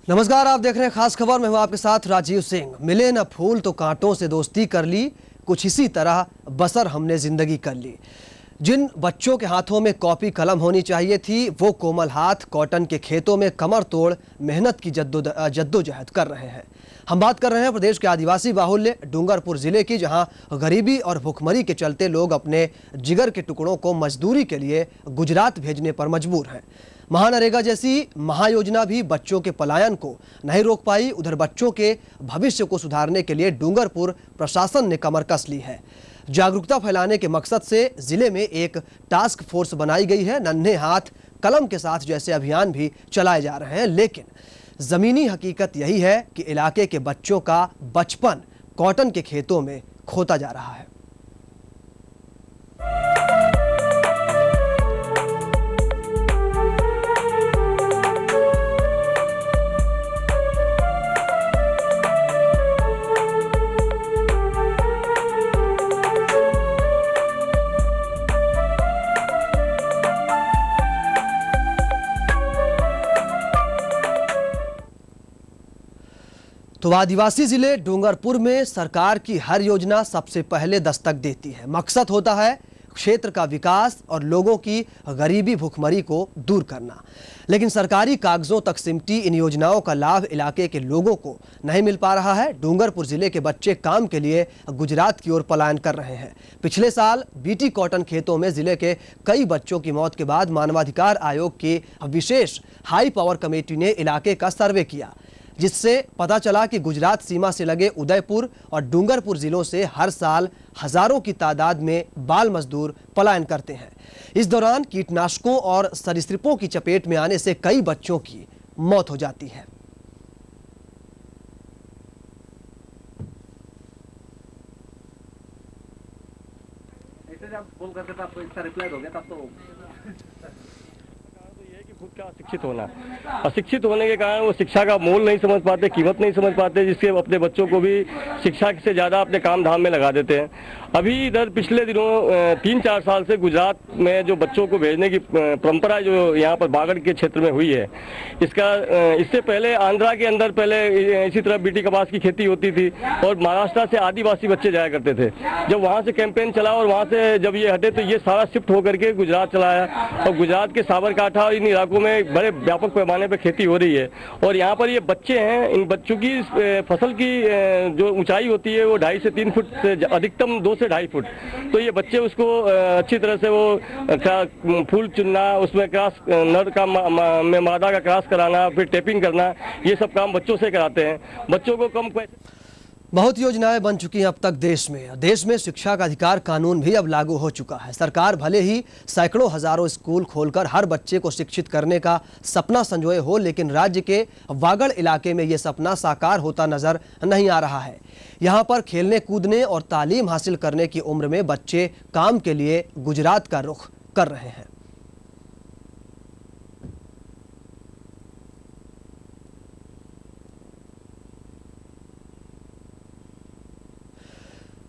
नमस्कार, आप देख रहे हैं खास खबर। मैं हूं आपके साथ राजीव सिंह। मिले न फूल तो कांटों से दोस्ती कर ली, कुछ इसी तरह बसर हमने जिंदगी कर ली। जिन बच्चों के हाथों में कॉपी कलम होनी चाहिए थी, वो कोमल हाथ कॉटन के खेतों में कमर तोड़ मेहनत की जद्दोजहद कर रहे हैं। हम बात कर रहे हैं प्रदेश के आदिवासी बाहुल्य डूंगरपुर जिले की, जहां गरीबी और भुखमरी के चलते लोग अपने जिगर के टुकड़ों को मजदूरी के लिए गुजरात भेजने पर मजबूर हैं। महानरेगा जैसी महायोजना भी बच्चों के पलायन को नहीं रोक पाई। उधर बच्चों के भविष्य को सुधारने के लिए डूंगरपुर प्रशासन ने कमर कस ली है। जागरूकता फैलाने के मकसद से जिले में एक टास्क फोर्स बनाई गई है। नन्हे हाथ कलम के साथ जैसे अभियान भी चलाए जा रहे हैं, लेकिन जमीनी हकीकत यही है कि इलाके के बच्चों का बचपन कॉटन के खेतों में खोता जा रहा है। तो आदिवासी जिले डूंगरपुर में सरकार की हर योजना सबसे पहले दस्तक देती है। मकसद होता है क्षेत्र का विकास और लोगों की गरीबी भुखमरी को दूर करना, लेकिन सरकारी कागजों तक सिमटी इन योजनाओं का लाभ इलाके के लोगों को नहीं मिल पा रहा है। डूंगरपुर जिले के बच्चे काम के लिए गुजरात की ओर पलायन कर रहे हैं। पिछले साल बीटी कॉटन खेतों में जिले के कई बच्चों की मौत के बाद मानवाधिकार आयोग की विशेष हाई पावर कमेटी ने इलाके का सर्वे किया, जिससे पता चला कि गुजरात सीमा से लगे उदयपुर और डूंगरपुर जिलों से हर साल हजारों की तादाद में बाल मजदूर पलायन करते हैं। इस दौरान कीटनाशकों और सरीसृपों की चपेट में आने से कई बच्चों की मौत हो जाती है। ऐसे जब फोन करते थे आपको इसका रिप्लाई हो गया तब तो खुद का अशिक्षित होना, अशिक्षित होने के कारण वो शिक्षा का मोल नहीं समझ पाते, कीमत नहीं समझ पाते, जिससे अपने बच्चों को भी शिक्षा से ज़्यादा अपने काम धाम में लगा देते हैं। अभी इधर पिछले दिनों 3-4 साल से गुजरात में जो बच्चों को भेजने की परंपरा जो यहाँ पर बागड़ के क्षेत्र में हुई है, इससे पहले आंध्रा के अंदर पहले इसी तरह बीटी कपास की खेती होती थी और महाराष्ट्र से आदिवासी बच्चे जाया करते थे। जब वहाँ से कैंपेन चला और वहाँ से जब ये हटे तो ये सारा शिफ्ट होकर के गुजरात चला आया और गुजरात के साबरकांठा और इन इलाकों में बड़े व्यापक पैमाने पर खेती हो रही है। और यहाँ पर ये बच्चे हैं, इन बच्चों की फसल की जो ऊंचाई होती है वो 2.5 से 3 फुट से अधिकतम 2 से 2.5 फुट। तो ये बच्चे उसको अच्छी तरह से वो फूल चुनना, उसमें क्रॉस नर का में मादा का क्रॉस कराना, फिर टेपिंग करना, ये सब काम बच्चों से कराते हैं। बच्चों को कम पैसे। बहुत योजनाएं बन चुकी हैं अब तक देश में। देश में शिक्षा का अधिकार कानून भी अब लागू हो चुका है। सरकार भले ही सैकड़ों हजारों स्कूल खोलकर हर बच्चे को शिक्षित करने का सपना संजोए हो, लेकिन राज्य के वागड़ इलाके में यह सपना साकार होता नजर नहीं आ रहा है। यहाँ पर खेलने कूदने और तालीम हासिल करने की उम्र में बच्चे काम के लिए गुजरात का रुख कर रहे हैं।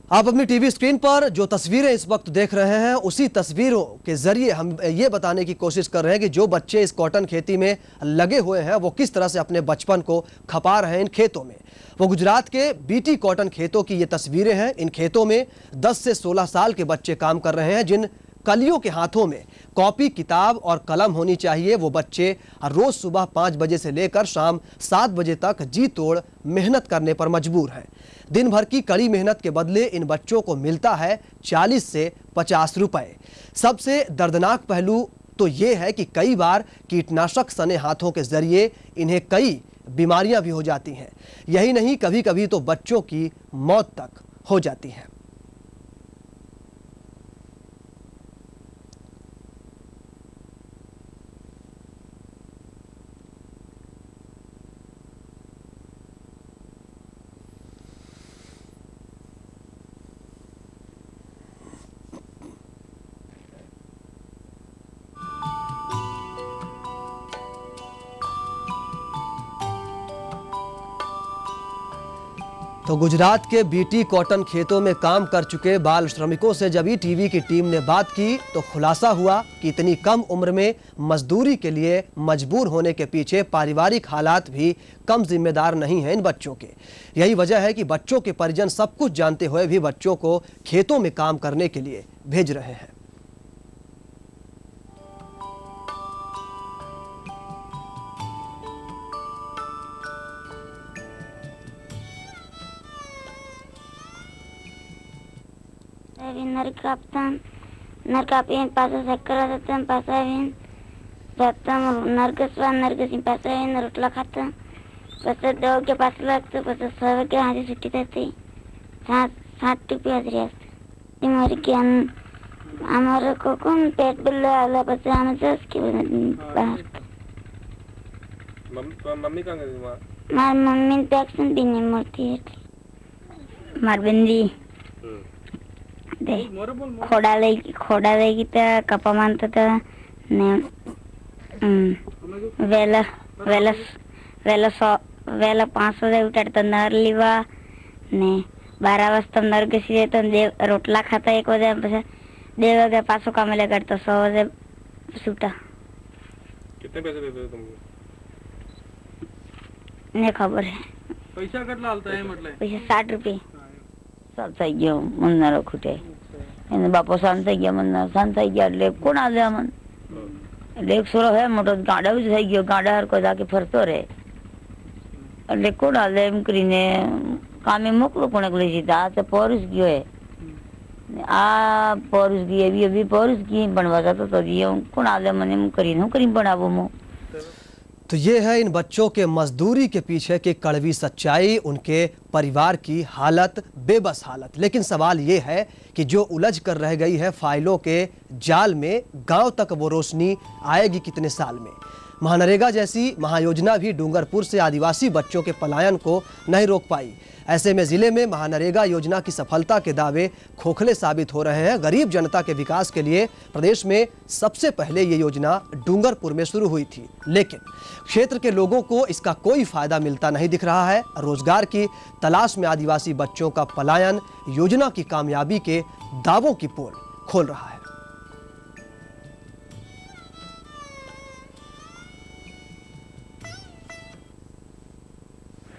आप अपनी टीवी स्क्रीन पर जो तस्वीरें इस वक्त देख रहे हैं, उसी तस्वीरों के जरिए हम ये बताने की कोशिश कर रहे हैं कि जो बच्चे इस कॉटन खेती में लगे हुए हैं वो किस तरह से अपने बचपन को खपा रहे हैं इन खेतों में। वो गुजरात के बीटी कॉटन खेतों की ये तस्वीरें हैं। इन खेतों में 10 से 16 साल के बच्चे काम कर रहे हैं। जिन कलियों के हाथों में कॉपी किताब और कलम होनी चाहिए, वो बच्चे रोज सुबह 5 बजे से लेकर शाम 7 बजे तक जी तोड़ मेहनत करने पर मजबूर हैं। दिन भर की कड़ी मेहनत के बदले इन बच्चों को मिलता है 40 से 50 रुपए। सबसे दर्दनाक पहलू तो ये है कि कई बार कीटनाशक सने हाथों के जरिए इन्हें कई बीमारियां भी हो जाती हैं। यही नहीं, कभी कभी तो बच्चों की मौत तक हो जाती है। तो गुजरात के बीटी कॉटन खेतों में काम कर चुके बाल श्रमिकों से जब ईटीवी की टीम ने बात की तो खुलासा हुआ कि इतनी कम उम्र में मजदूरी के लिए मजबूर होने के पीछे पारिवारिक हालात भी कम जिम्मेदार नहीं हैं इन बच्चों के। यही वजह है कि बच्चों के परिजन सब कुछ जानते हुए भी बच्चों को खेतों में काम करने के लिए भेज रहे हैं। Narkapin pasal sekolah datang pasalin datang narkesin pasalin rutla kata pasal dua ke pasal tu pasal sahaja ke hari cuti tadi 60 रुपया रियाज इमर के हमारे को कौन पेट बिल आला pasal हमें जस के बाहर मम्मी कहाँ गई वहाँ? मार मम्मी पैक्सन भी नहीं मरती है मार बंदी खोड़ा लेगी तो कपा मानता था ने वेला 500 दे उठाता नर लिवा ने 12 वाजता नर के सीधे तो देव रोटला खाता 1 बजे पैसे देव के पासों काम ले करता 100 बजे सूटा। कितने पैसे देते हो तुम? ने खबर है पैसा कट लालता है मतलब पैसे 60 रुपये सब થઈ ગયો મનના રખુટે એને બાપો શાંત થઈ ગયા મનના શાંત થઈ ગયા એટલે કોણ આવે અમન એટલે એક સોરો હે મોટો ગાડા જ થઈ ગયો ગાડા હરકો જાકે ફરતો રહે એટલે કોણ આવે એમ કરીને કામે મોકલો કોણે લઈ સીધા આ તો પોરુષ ગયો હે આ પોરુષ ગઈ એવી પોરુષ ગઈ ભણવા જતો તો કોણ આવે મને એમ કરીને હું કરીને ભણાવું હું। तो ये है इन बच्चों के मजदूरी के पीछे की कड़वी सच्चाई, उनके परिवार की हालत, बेबस हालत। लेकिन सवाल ये है कि जो उलझ कर रह गई है फाइलों के जाल में, गांव तक वो रोशनी आएगी कितने साल में। महानरेगा जैसी महायोजना भी डूंगरपुर से आदिवासी बच्चों के पलायन को नहीं रोक पाई। ऐसे में जिले में महानरेगा योजना की सफलता के दावे खोखले साबित हो रहे हैं। गरीब जनता के विकास के लिए प्रदेश में सबसे पहले ये योजना डूंगरपुर में शुरू हुई थी, लेकिन क्षेत्र के लोगों को इसका कोई फायदा मिलता नहीं दिख रहा है। रोजगार की तलाश में आदिवासी बच्चों का पलायन योजना की कामयाबी के दावों की पोल खोल रहा है।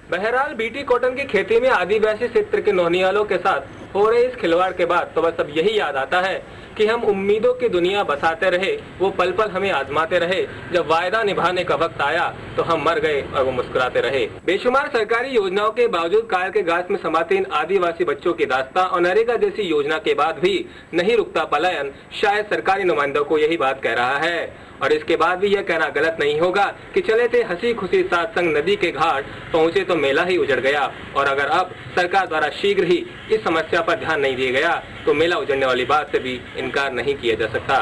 बहरहाल बीटी कॉटन की खेती में आदिवासी क्षेत्र के नौनियालों के साथ हो रहे इस खिलवाड़ के बाद तो बस अब यही याद आता है कि हम उम्मीदों की दुनिया बसाते रहे, वो पल पल हमें आजमाते रहे। जब वायदा निभाने का वक्त आया तो हम मर गए और वो मुस्कुराते रहे। बेशुमार सरकारी योजनाओं के बावजूद काल के घास में समाते इन आदिवासी बच्चों की दास्तां और नरेगा जैसी योजना के बाद भी नहीं रुकता पलायन, शायद सरकारी नुमाइंदों को यही बात कह रहा है। और इसके बाद भी यह कहना गलत नहीं होगा कि चले थे हंसी खुशी साथ संग नदी के घाट, पहुंचे तो मेला ही उजड़ गया। और अगर अब सरकार द्वारा शीघ्र ही इस समस्या पर ध्यान नहीं दिया गया तो मेला उजड़ने वाली बात से भी इनकार नहीं किया जा सकता।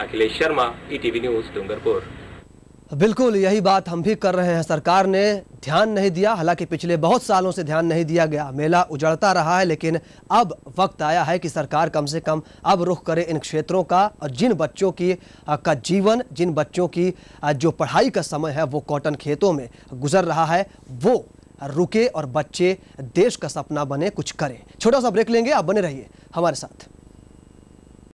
Akhilesh Sharma, ETV news, Dungarpur. बिल्कुल यही बात हम भी कर रहे हैं। सरकार ने ध्यान नहीं दिया, हालांकि पिछले बहुत सालों से ध्यान नहीं दिया गया, मेला उजड़ता रहा है। लेकिन अब वक्त आया है कि सरकार कम से कम अब रुख करे इन क्षेत्रों का, और जिन बच्चों की का जीवन, जिन बच्चों की जो पढ़ाई का समय है वो कॉटन खेतों में गुजर रहा है, वो रुके और बच्चे देश का सपना बने, कुछ करें। छोटा सा ब्रेक लेंगे, आप बने रहिए हमारे साथ।